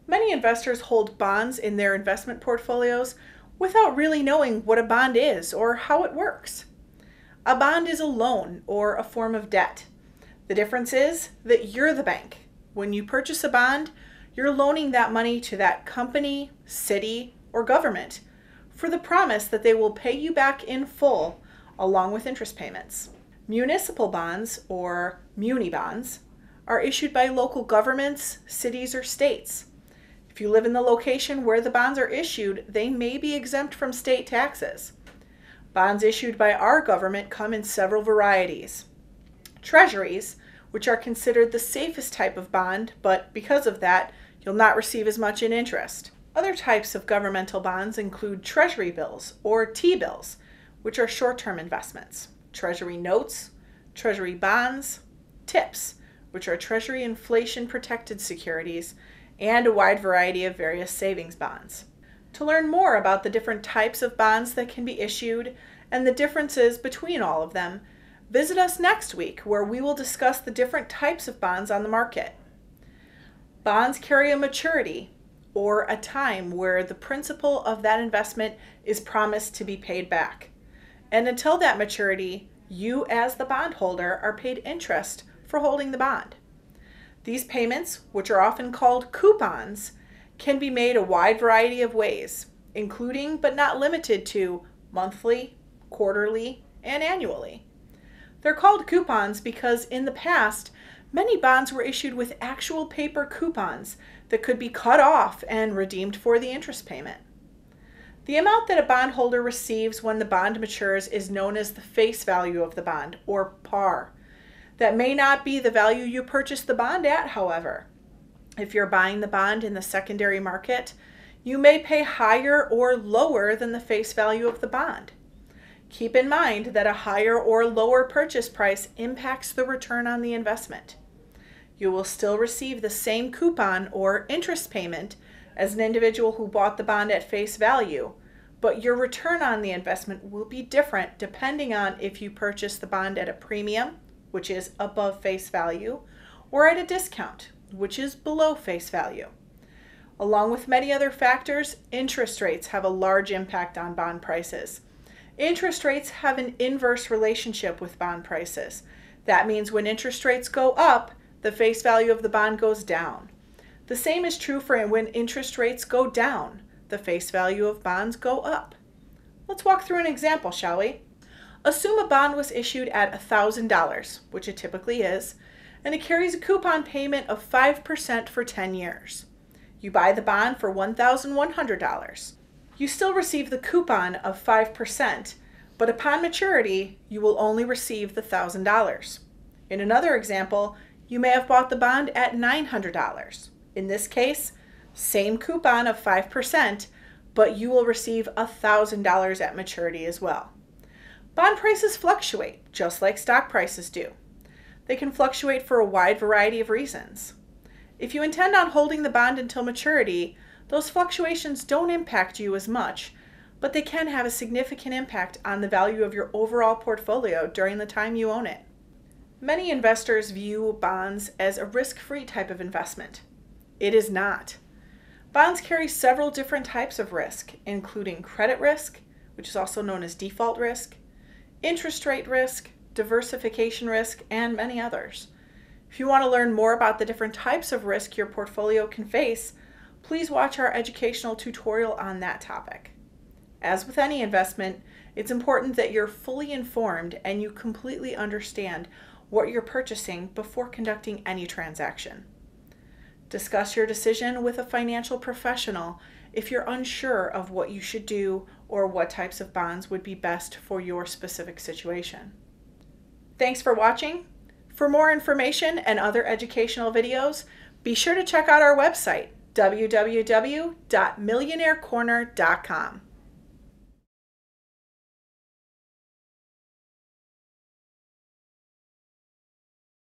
Many investors hold bonds in their investment portfolios without really knowing what a bond is or how it works. A bond is a loan or a form of debt. The difference is that you're the bank. When you purchase a bond, you're loaning that money to that company, city, or government for the promise that they will pay you back in full along with interest payments. Municipal bonds, or muni bonds, are issued by local governments, cities, or states. If you live in the location where the bonds are issued, they may be exempt from state taxes. Bonds issued by our government come in several varieties. Treasuries, which are considered the safest type of bond, but because of that, you'll not receive as much in interest. Other types of governmental bonds include treasury bills, or T-bills, which are short-term investments. Treasury notes, treasury bonds, TIPS, which are treasury inflation-protected securities, and a wide variety of various savings bonds. To learn more about the different types of bonds that can be issued and the differences between all of them, visit us next week where we will discuss the different types of bonds on the market. Bonds carry a maturity, or a time where the principal of that investment is promised to be paid back. And until that maturity, you as the bondholder are paid interest for holding the bond. These payments, which are often called coupons, can be made a wide variety of ways, including but not limited to monthly, quarterly, and annually. They're called coupons because in the past, many bonds were issued with actual paper coupons that could be cut off and redeemed for the interest payment. The amount that a bondholder receives when the bond matures is known as the face value of the bond, or par. That may not be the value you purchased the bond at, however. If you're buying the bond in the secondary market, you may pay higher or lower than the face value of the bond. Keep in mind that a higher or lower purchase price impacts the return on the investment. You will still receive the same coupon or interest payment as an individual who bought the bond at face value, but your return on the investment will be different depending on if you purchase the bond at a premium, which is above face value, or at a discount, which is below face value. Along with many other factors, interest rates have a large impact on bond prices. Interest rates have an inverse relationship with bond prices. That means when interest rates go up, the face value of the bond goes down. The same is true for when interest rates go down. The face value of bonds go up. Let's walk through an example, shall we? Assume a bond was issued at $1,000, which it typically is, and it carries a coupon payment of 5% for 10 years. You buy the bond for $1,100. You still receive the coupon of 5%, but upon maturity, you will only receive the $1,000. In another example, you may have bought the bond at $900. In this case, same coupon of 5%, but you will receive $1,000 at maturity as well. Bond prices fluctuate, just like stock prices do. They can fluctuate for a wide variety of reasons. If you intend on holding the bond until maturity, those fluctuations don't impact you as much, but they can have a significant impact on the value of your overall portfolio during the time you own it. Many investors view bonds as a risk-free type of investment. It is not. Bonds carry several different types of risk, including credit risk, which is also known as default risk, interest rate risk, diversification risk, and many others. If you want to learn more about the different types of risk your portfolio can face, please watch our educational tutorial on that topic. As with any investment, it's important that you're fully informed and you completely understand what you're purchasing before conducting any transaction. Discuss your decision with a financial professional if you're unsure of what you should do or what types of bonds would be best for your specific situation. Thanks for watching. For more information and other educational videos, be sure to check out our website, www.millionairecorner.com.